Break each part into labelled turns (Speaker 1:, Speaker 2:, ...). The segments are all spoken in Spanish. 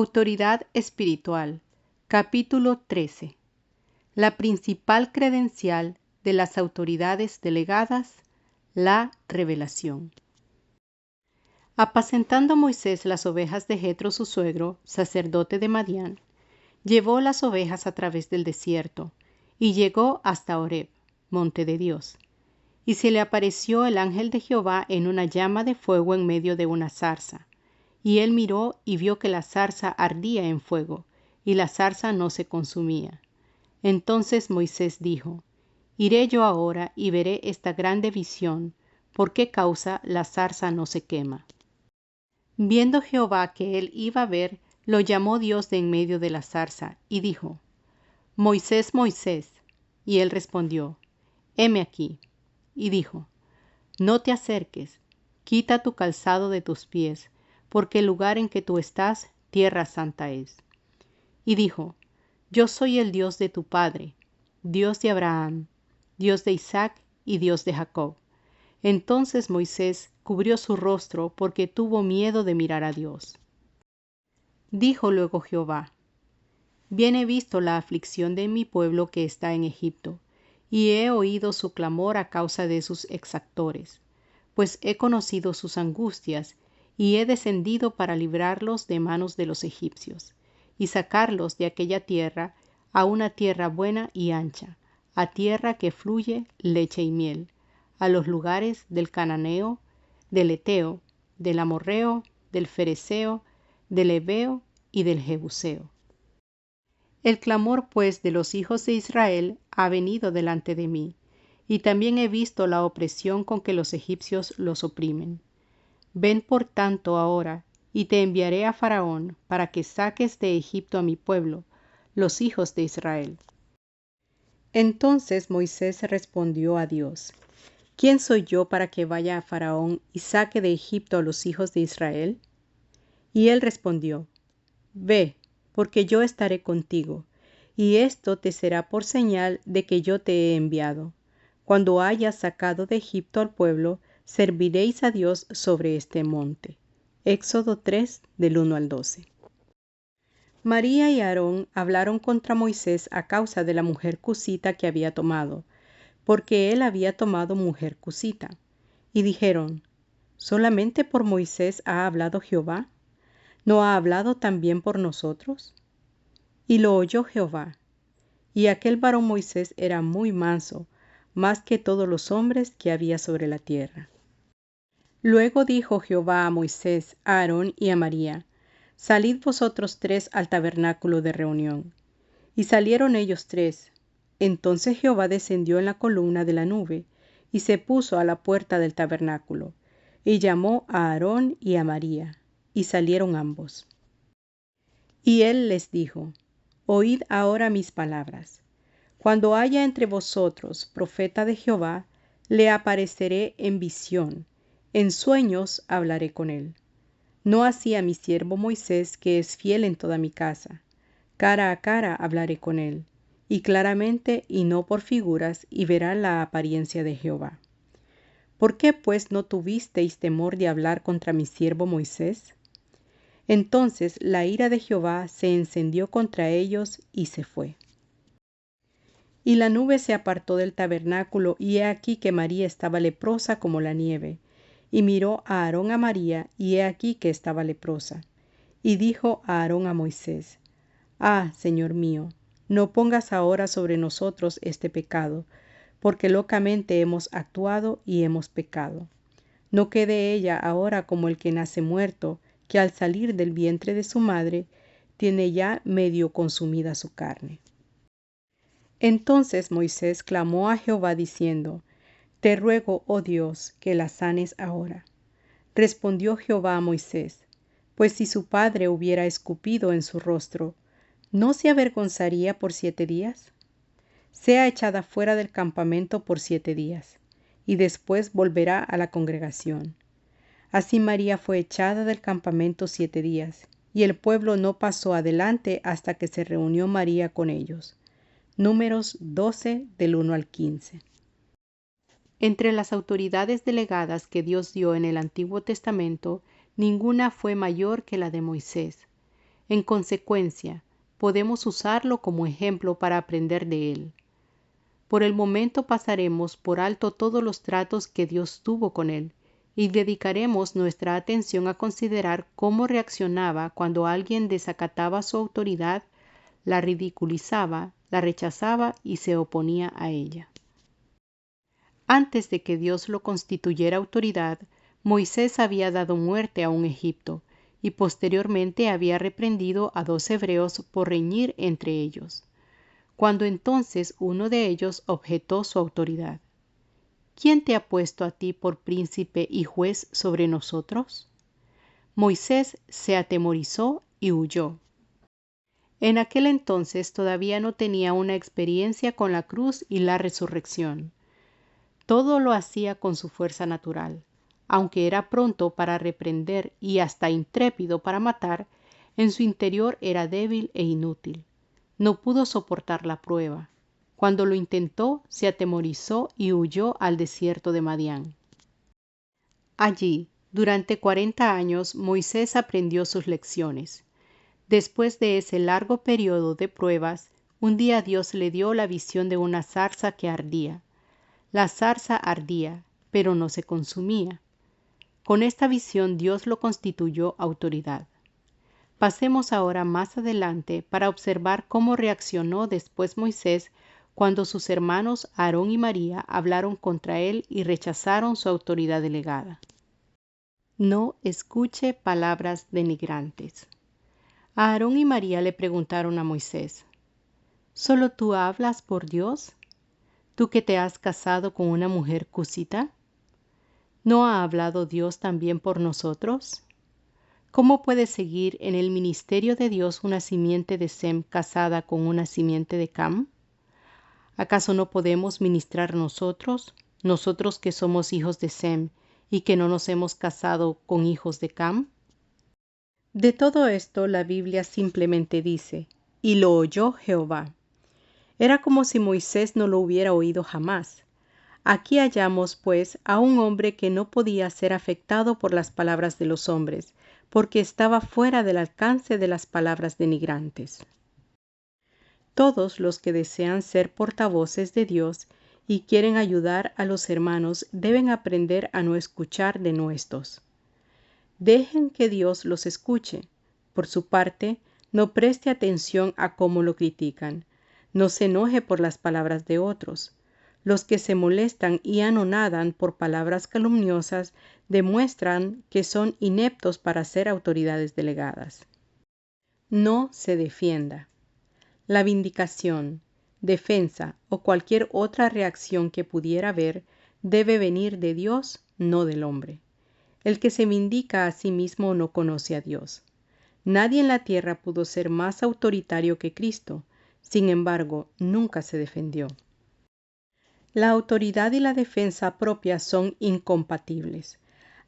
Speaker 1: Autoridad espiritual. Capítulo 13. La principal credencial de las autoridades delegadas, la revelación. Apacentando Moisés las ovejas de Jetro su suegro, sacerdote de Madián, llevó las ovejas a través del desierto, y llegó hasta Horeb, monte de Dios. Y se le apareció el ángel de Jehová en una llama de fuego en medio de una zarza. Y él miró y vio que la zarza ardía en fuego, y la zarza no se consumía. Entonces Moisés dijo: Iré yo ahora y veré esta grande visión, ¿por qué causa la zarza no se quema? Viendo Jehová que él iba a ver, lo llamó Dios de en medio de la zarza, y dijo: Moisés, Moisés. Y él respondió: Heme aquí. Y dijo: No te acerques, quita tu calzado de tus pies, porque el lugar en que tú estás, tierra santa es. Y dijo: Yo soy el Dios de tu padre, Dios de Abraham, Dios de Isaac y Dios de Jacob. Entonces Moisés cubrió su rostro porque tuvo miedo de mirar a Dios. Dijo luego Jehová: Bien he visto la aflicción de mi pueblo que está en Egipto, y he oído su clamor a causa de sus exactores, pues he conocido sus angustias, y he descendido para librarlos de manos de los egipcios, y sacarlos de aquella tierra a una tierra buena y ancha, a tierra que fluye leche y miel, a los lugares del cananeo, del heteo, del amorreo, del fereceo, del heveo y del jebuseo. El clamor, pues, de los hijos de Israel ha venido delante de mí, y también he visto la opresión con que los egipcios los oprimen. Ven por tanto ahora, y te enviaré a Faraón, para que saques de Egipto a mi pueblo, los hijos de Israel. Entonces Moisés respondió a Dios: ¿Quién soy yo para que vaya a Faraón y saque de Egipto a los hijos de Israel? Y él respondió: Ve, porque yo estaré contigo, y esto te será por señal de que yo te he enviado. Cuando hayas sacado de Egipto al pueblo, serviréis a Dios sobre este monte. Éxodo 3, del 1 al 12. María y Aarón hablaron contra Moisés a causa de la mujer cusita que había tomado, porque él había tomado mujer cusita. Y dijeron: ¿Solamente por Moisés ha hablado Jehová? ¿No ha hablado también por nosotros? Y lo oyó Jehová. Y aquel varón Moisés era muy manso, más que todos los hombres que había sobre la tierra. Luego dijo Jehová a Moisés, a Aarón y a María: Salid vosotros tres al tabernáculo de reunión. Y salieron ellos tres. Entonces Jehová descendió en la columna de la nube, y se puso a la puerta del tabernáculo, y llamó a Aarón y a María, y salieron ambos. Y él les dijo: Oíd ahora mis palabras. Cuando haya entre vosotros profeta de Jehová, le apareceré en visión, en sueños hablaré con él. No así a mi siervo Moisés, que es fiel en toda mi casa. Cara a cara hablaré con él, y claramente y no por figuras, y verá la apariencia de Jehová. ¿Por qué pues no tuvisteis temor de hablar contra mi siervo Moisés? Entonces la ira de Jehová se encendió contra ellos y se fue. Y la nube se apartó del tabernáculo, y he aquí que María estaba leprosa como la nieve. Y miró a Aarón a María, y he aquí que estaba leprosa. Y dijo a Aarón a Moisés: Ah, Señor mío, no pongas ahora sobre nosotros este pecado, porque locamente hemos actuado y hemos pecado. No quede ella ahora como el que nace muerto, que al salir del vientre de su madre, tiene ya medio consumida su carne. Entonces Moisés clamó a Jehová diciendo: Te ruego, oh Dios, que la sanes ahora. Respondió Jehová a Moisés: Pues si su padre hubiera escupido en su rostro, ¿no se avergonzaría por 7 días? Sea echada fuera del campamento por 7 días, y después volverá a la congregación. Así María fue echada del campamento 7 días, y el pueblo no pasó adelante hasta que se reunió María con ellos. Números 12, del 1 al 15. Entre las autoridades delegadas que Dios dio en el Antiguo Testamento, ninguna fue mayor que la de Moisés. En consecuencia, podemos usarlo como ejemplo para aprender de él. Por el momento pasaremos por alto todos los tratos que Dios tuvo con él y dedicaremos nuestra atención a considerar cómo reaccionaba cuando alguien desacataba su autoridad, la ridiculizaba, la rechazaba y se oponía a ella. Antes de que Dios lo constituyera autoridad, Moisés había dado muerte a un egipto y posteriormente había reprendido a 2 hebreos por reñir entre ellos. Cuando entonces uno de ellos objetó su autoridad: ¿Quién te ha puesto a ti por príncipe y juez sobre nosotros? Moisés se atemorizó y huyó. En aquel entonces todavía no tenía una experiencia con la cruz y la resurrección. Todo lo hacía con su fuerza natural. Aunque era pronto para reprender y hasta intrépido para matar, en su interior era débil e inútil. No pudo soportar la prueba. Cuando lo intentó, se atemorizó y huyó al desierto de Madián. Allí, durante 40 años, Moisés aprendió sus lecciones. Después de ese largo periodo de pruebas, un día Dios le dio la visión de una zarza que ardía. La zarza ardía, pero no se consumía. Con esta visión Dios lo constituyó autoridad. Pasemos ahora más adelante para observar cómo reaccionó después Moisés cuando sus hermanos Aarón y María hablaron contra él y rechazaron su autoridad delegada. No escuche palabras denigrantes. Aarón y María le preguntaron a Moisés: ¿Solo tú hablas por Dios? ¿Tú que te has casado con una mujer cusita? ¿No ha hablado Dios también por nosotros? ¿Cómo puede seguir en el ministerio de Dios una simiente de Sem casada con una simiente de Cam? ¿Acaso no podemos ministrar nosotros que somos hijos de Sem y que no nos hemos casado con hijos de Cam? De todo esto la Biblia simplemente dice: y lo oyó Jehová. Era como si Moisés no lo hubiera oído jamás. Aquí hallamos, pues, a un hombre que no podía ser afectado por las palabras de los hombres, porque estaba fuera del alcance de las palabras denigrantes. Todos los que desean ser portavoces de Dios y quieren ayudar a los hermanos deben aprender a no escuchar denuestos. Dejen que Dios los escuche. Por su parte, no preste atención a cómo lo critican. No se enoje por las palabras de otros. Los que se molestan y anonadan por palabras calumniosas demuestran que son ineptos para ser autoridades delegadas. No se defienda. La vindicación, defensa o cualquier otra reacción que pudiera haber debe venir de Dios, no del hombre. El que se vindica a sí mismo no conoce a Dios. Nadie en la tierra pudo ser más autoritario que Cristo. Sin embargo, nunca se defendió. La autoridad y la defensa propia son incompatibles.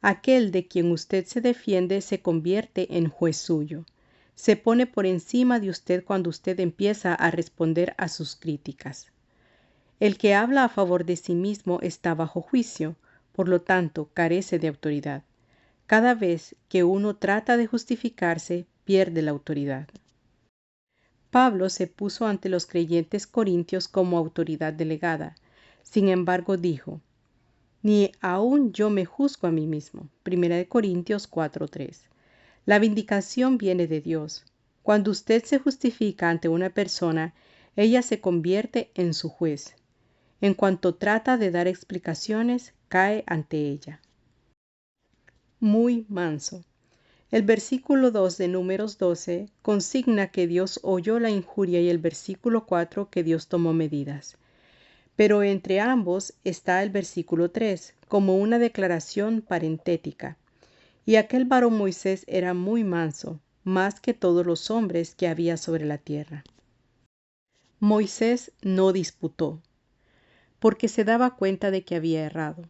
Speaker 1: Aquel de quien usted se defiende se convierte en juez suyo. Se pone por encima de usted cuando usted empieza a responder a sus críticas. El que habla a favor de sí mismo está bajo juicio, por lo tanto, carece de autoridad. Cada vez que uno trata de justificarse, pierde la autoridad. Pablo se puso ante los creyentes corintios como autoridad delegada. Sin embargo, dijo: ni aun yo me juzgo a mí mismo. 1 Corintios 4:3. La vindicación viene de Dios. Cuando usted se justifica ante una persona, ella se convierte en su juez. En cuanto trata de dar explicaciones, cae ante ella. Muy manso. El versículo 2 de Números 12 consigna que Dios oyó la injuria y el versículo 4 que Dios tomó medidas. Pero entre ambos está el versículo 3 como una declaración parentética. Y aquel varón Moisés era muy manso, más que todos los hombres que había sobre la tierra. Moisés no disputó, porque se daba cuenta de que había errado.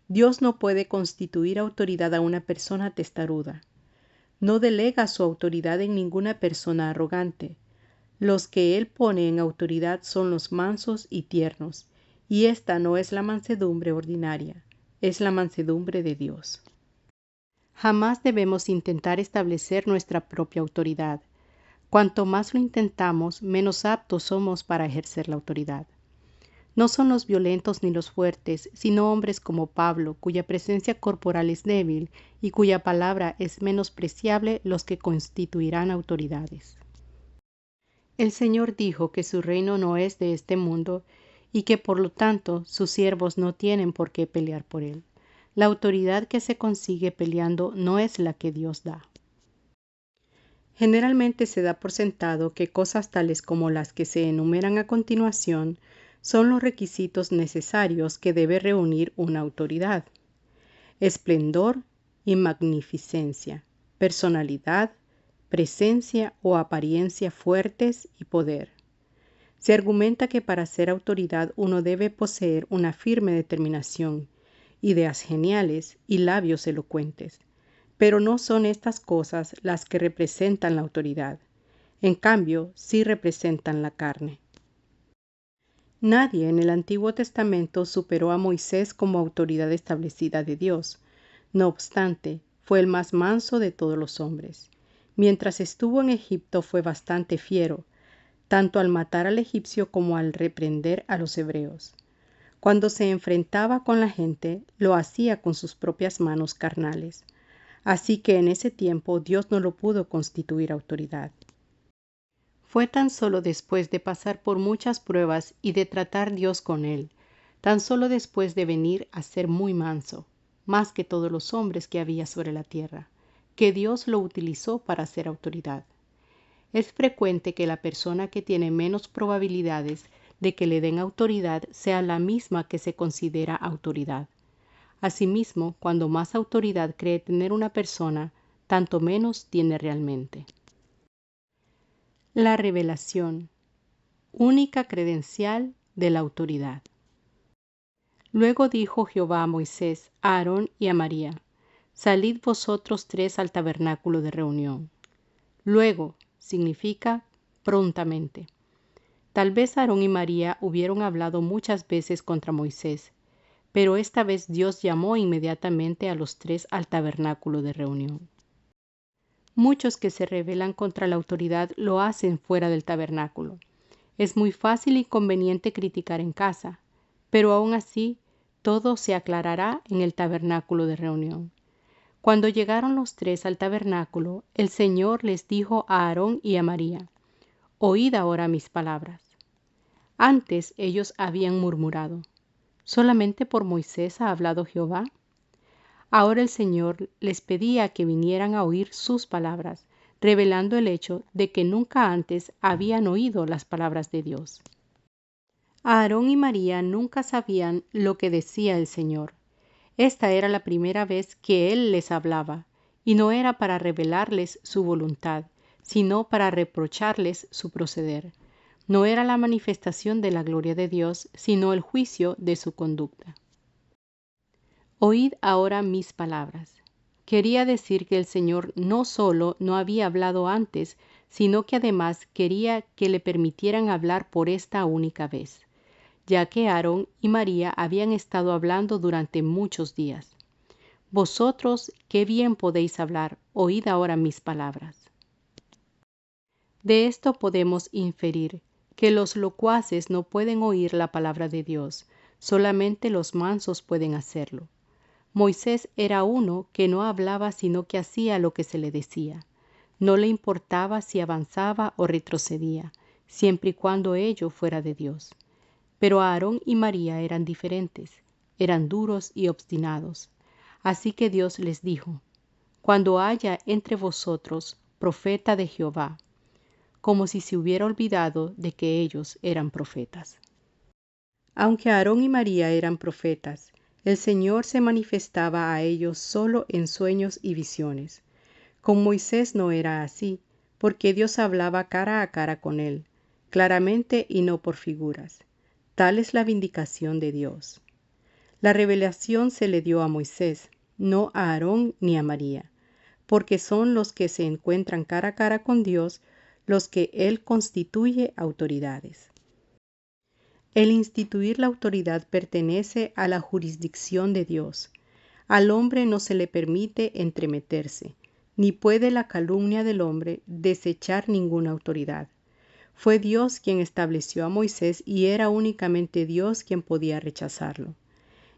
Speaker 1: Dios no puede constituir autoridad a una persona testaruda. No delega su autoridad en ninguna persona arrogante. Los que Él pone en autoridad son los mansos y tiernos, y esta no es la mansedumbre ordinaria, es la mansedumbre de Dios. Jamás debemos intentar establecer nuestra propia autoridad. Cuanto más lo intentamos, menos aptos somos para ejercer la autoridad. No son los violentos ni los fuertes, sino hombres como Pablo, cuya presencia corporal es débil y cuya palabra es menospreciable, los que constituirán autoridades. El Señor dijo que su reino no es de este mundo y que por lo tanto sus siervos no tienen por qué pelear por él. La autoridad que se consigue peleando no es la que Dios da. Generalmente se da por sentado que cosas tales como las que se enumeran a continuación son los requisitos necesarios que debe reunir una autoridad: esplendor y magnificencia, personalidad, presencia o apariencia fuertes y poder. Se argumenta que para ser autoridad uno debe poseer una firme determinación, ideas geniales y labios elocuentes. Pero no son estas cosas las que representan la autoridad. En cambio, sí representan la carne. Nadie en el Antiguo Testamento superó a Moisés como autoridad establecida de Dios. No obstante, fue el más manso de todos los hombres. Mientras estuvo en Egipto fue bastante fiero, tanto al matar al egipcio como al reprender a los hebreos. Cuando se enfrentaba con la gente, lo hacía con sus propias manos carnales. Así que en ese tiempo Dios no lo pudo constituir autoridad. Fue tan solo después de pasar por muchas pruebas y de tratar Dios con él, tan solo después de venir a ser muy manso, más que todos los hombres que había sobre la tierra, que Dios lo utilizó para ser autoridad. Es frecuente que la persona que tiene menos probabilidades de que le den autoridad sea la misma que se considera autoridad. Asimismo, cuando más autoridad cree tener una persona, tanto menos tiene realmente. La revelación, única credencial de la autoridad. Luego dijo Jehová a Moisés, a Aarón y a María: Salid vosotros tres al tabernáculo de reunión. Luego significa prontamente. Tal vez Aarón y María hubieron hablado muchas veces contra Moisés, pero esta vez Dios llamó inmediatamente a los tres al tabernáculo de reunión. Muchos que se rebelan contra la autoridad lo hacen fuera del tabernáculo. Es muy fácil y conveniente criticar en casa, pero aún así todo se aclarará en el tabernáculo de reunión. Cuando llegaron los tres al tabernáculo, el Señor les dijo a Aarón y a María: Oíd ahora mis palabras. Antes ellos habían murmurado: ¿solamente por Moisés ha hablado Jehová? Ahora el Señor les pedía que vinieran a oír sus palabras, revelando el hecho de que nunca antes habían oído las palabras de Dios. Aarón y María nunca sabían lo que decía el Señor. Esta era la primera vez que Él les hablaba, y no era para revelarles su voluntad, sino para reprocharles su proceder. No era la manifestación de la gloria de Dios, sino el juicio de su conducta. Oíd ahora mis palabras. Quería decir que el Señor no solo no había hablado antes, sino que además quería que le permitieran hablar por esta única vez, ya que Aarón y María habían estado hablando durante muchos días. Vosotros, qué bien podéis hablar, oíd ahora mis palabras. De esto podemos inferir que los locuaces no pueden oír la palabra de Dios, solamente los mansos pueden hacerlo. Moisés era uno que no hablaba sino que hacía lo que se le decía. No le importaba si avanzaba o retrocedía, siempre y cuando ello fuera de Dios. Pero Aarón y María eran diferentes, eran duros y obstinados. Así que Dios les dijo: Cuando haya entre vosotros profeta de Jehová, como si se hubiera olvidado de que ellos eran profetas. Aunque Aarón y María eran profetas, el Señor se manifestaba a ellos solo en sueños y visiones. Con Moisés no era así, porque Dios hablaba cara a cara con él, claramente y no por figuras. Tal es la vindicación de Dios. La revelación se le dio a Moisés, no a Aarón ni a María, porque son los que se encuentran cara a cara con Dios los que Él constituye autoridades. El instituir la autoridad pertenece a la jurisdicción de Dios. Al hombre no se le permite entremeterse, ni puede la calumnia del hombre desechar ninguna autoridad. Fue Dios quien estableció a Moisés y era únicamente Dios quien podía rechazarlo.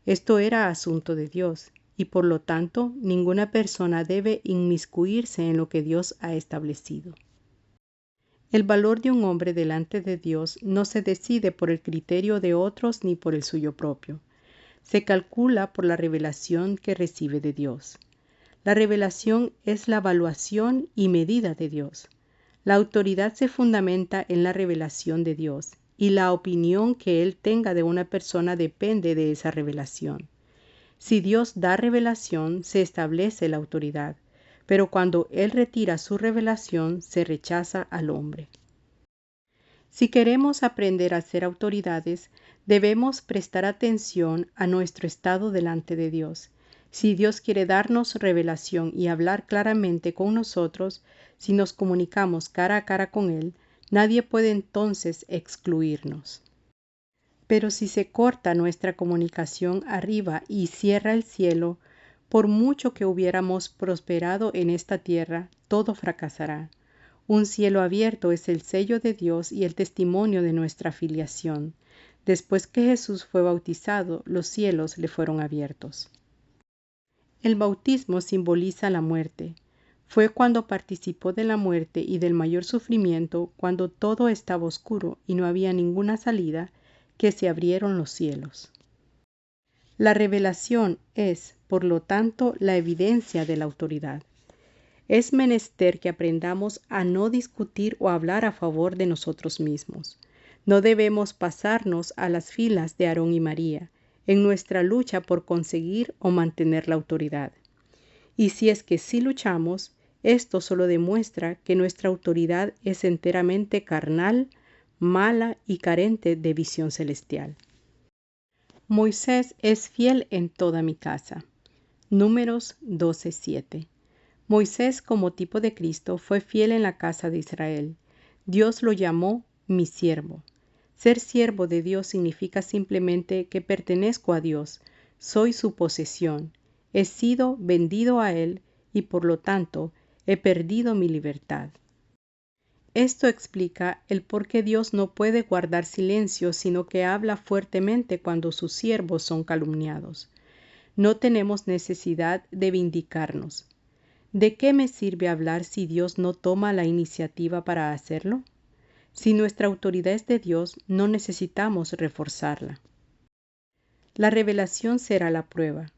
Speaker 1: Esto era asunto de Dios y por lo tanto ninguna persona debe inmiscuirse en lo que Dios ha establecido. El valor de un hombre delante de Dios no se decide por el criterio de otros ni por el suyo propio. Se calcula por la revelación que recibe de Dios. La revelación es la evaluación y medida de Dios. La autoridad se fundamenta en la revelación de Dios y la opinión que Él tenga de una persona depende de esa revelación. Si Dios da revelación, se establece la autoridad, pero cuando Él retira su revelación, se rechaza al hombre. Si queremos aprender a ser autoridades, debemos prestar atención a nuestro estado delante de Dios. Si Dios quiere darnos revelación y hablar claramente con nosotros, si nos comunicamos cara a cara con Él, nadie puede entonces excluirnos. Pero si se corta nuestra comunicación arriba y cierra el cielo, por mucho que hubiéramos prosperado en esta tierra, todo fracasará. Un cielo abierto es el sello de Dios y el testimonio de nuestra filiación. Después que Jesús fue bautizado, los cielos le fueron abiertos. El bautismo simboliza la muerte. Fue cuando participó de la muerte y del mayor sufrimiento, cuando todo estaba oscuro y no había ninguna salida, que se abrieron los cielos. La revelación es, por lo tanto, la evidencia de la autoridad. Es menester que aprendamos a no discutir o hablar a favor de nosotros mismos. No debemos pasarnos a las filas de Aarón y María en nuestra lucha por conseguir o mantener la autoridad. Y si es que sí luchamos, esto solo demuestra que nuestra autoridad es enteramente carnal, mala y carente de visión celestial. Moisés es fiel en toda mi casa. Números 12:7. Moisés, como tipo de Cristo, fue fiel en la casa de Israel. Dios lo llamó mi siervo. Ser siervo de Dios significa simplemente que pertenezco a Dios, soy su posesión, he sido vendido a Él y por lo tanto he perdido mi libertad. Esto explica el por qué Dios no puede guardar silencio, sino que habla fuertemente cuando sus siervos son calumniados. No tenemos necesidad de vindicarnos. ¿De qué me sirve hablar si Dios no toma la iniciativa para hacerlo? Si nuestra autoridad es de Dios, no necesitamos reforzarla. La revelación será la prueba.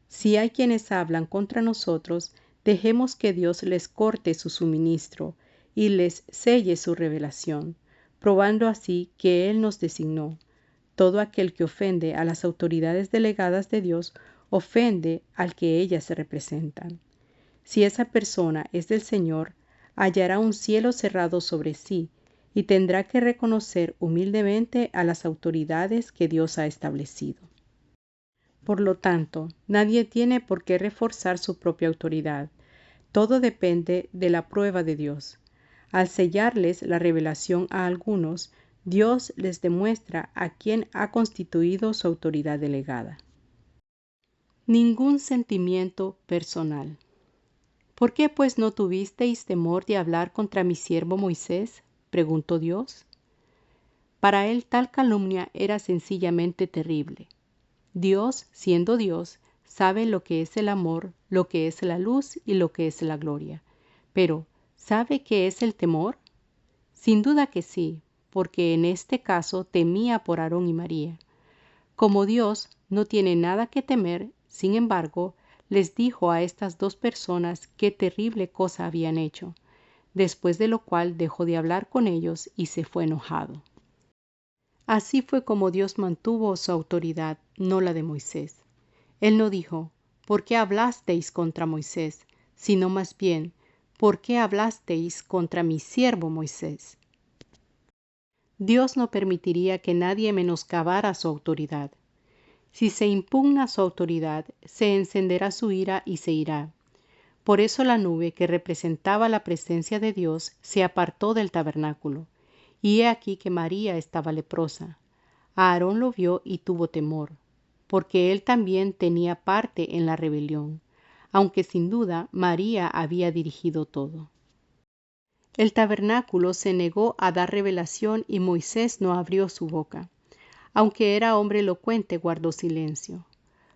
Speaker 1: Si hay quienes hablan contra nosotros, dejemos que Dios les corte su suministro y les selle su revelación, probando así que Él nos designó. Todo aquel que ofende a las autoridades delegadas de Dios, ofende al que ellas representan. Si esa persona es del Señor, hallará un cielo cerrado sobre sí y tendrá que reconocer humildemente a las autoridades que Dios ha establecido. Por lo tanto, nadie tiene por qué reforzar su propia autoridad. Todo depende de la prueba de Dios. Al sellarles la revelación a algunos, Dios les demuestra a quién ha constituido su autoridad delegada. Ningún sentimiento personal. ¿Por qué pues no tuvisteis temor de hablar contra mi siervo Moisés?, preguntó Dios. Para él tal calumnia era sencillamente terrible. Dios, siendo Dios, sabe lo que es el amor, lo que es la luz y lo que es la gloria. Pero, ¿sabe qué es el temor? Sin duda que sí, porque en este caso temía por Aarón y María. Como Dios no tiene nada que temer, sin embargo, les dijo a estas dos personas qué terrible cosa habían hecho, después de lo cual dejó de hablar con ellos y se fue enojado. Así fue como Dios mantuvo su autoridad, no la de Moisés. Él no dijo, ¿por qué hablasteis contra Moisés?, sino más bien, ¿por qué hablasteis contra mi siervo Moisés? Dios no permitiría que nadie menoscabara su autoridad. Si se impugna su autoridad, se encenderá su ira y se irá. Por eso la nube que representaba la presencia de Dios se apartó del tabernáculo. Y he aquí que María estaba leprosa. Aarón lo vio y tuvo temor, porque él también tenía parte en la rebelión. aunque sin duda María había dirigido todo. El tabernáculo se negó a dar revelación y Moisés no abrió su boca. Aunque era hombre elocuente, guardó silencio.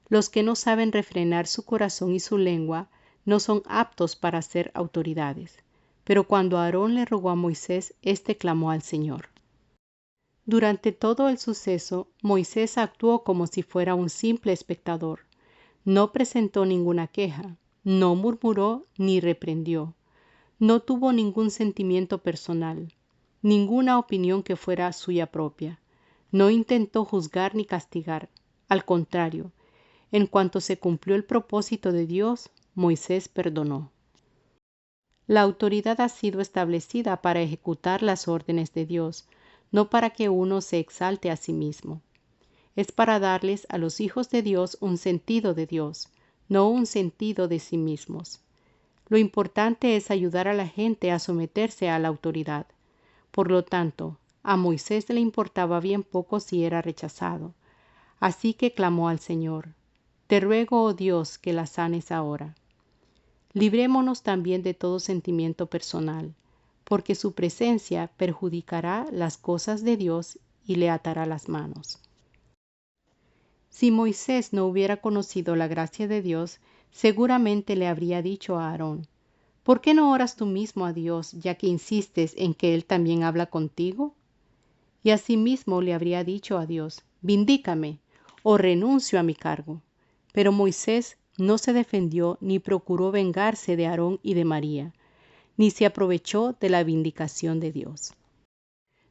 Speaker 1: Los que no saben refrenar su corazón y su lengua no son aptos para ser autoridades. Pero cuando Aarón le rogó a Moisés, éste clamó al Señor. Durante todo el suceso, Moisés actuó como si fuera un simple espectador. No presentó ninguna queja, no murmuró ni reprendió. No tuvo ningún sentimiento personal, ninguna opinión que fuera suya propia. No intentó juzgar ni castigar. Al contrario, en cuanto se cumplió el propósito de Dios, Moisés perdonó. La autoridad ha sido establecida para ejecutar las órdenes de Dios, no para que uno se exalte a sí mismo. Es para darles a los hijos de Dios un sentido de Dios, no un sentido de sí mismos. Lo importante es ayudar a la gente a someterse a la autoridad. Por lo tanto, a Moisés le importaba bien poco si era rechazado. Así que clamó al Señor: «Te ruego, oh Dios, que la sanes ahora». Librémonos también de todo sentimiento personal, porque su presencia perjudicará las cosas de Dios y le atará las manos. Si Moisés no hubiera conocido la gracia de Dios, seguramente le habría dicho a Aarón: «¿Por qué no oras tú mismo a Dios, ya que insistes en que Él también habla contigo?». Y asimismo le habría dicho a Dios: «Vindícame, o renuncio a mi cargo». Pero Moisés no se defendió ni procuró vengarse de Aarón y de María, ni se aprovechó de la vindicación de Dios.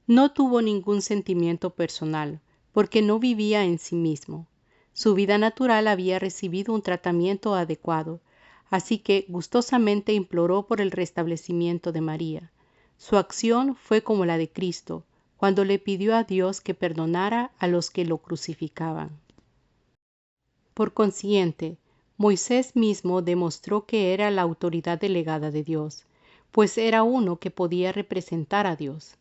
Speaker 1: No tuvo ningún sentimiento personal, porque no vivía en sí mismo. Su vida natural había recibido un tratamiento adecuado, así que gustosamente imploró por el restablecimiento de María. Su acción fue como la de Cristo, cuando le pidió a Dios que perdonara a los que lo crucificaban. Por consiguiente, Moisés mismo demostró que era la autoridad delegada de Dios, pues era uno que podía representar a Dios.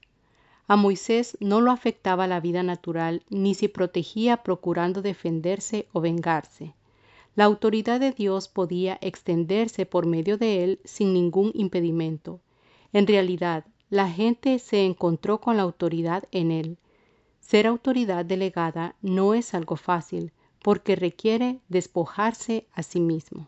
Speaker 1: A Moisés no lo afectaba la vida natural ni se protegía procurando defenderse o vengarse. La autoridad de Dios podía extenderse por medio de él sin ningún impedimento. En realidad, la gente se encontró con la autoridad en él. Ser autoridad delegada no es algo fácil, porque requiere despojarse a sí mismo.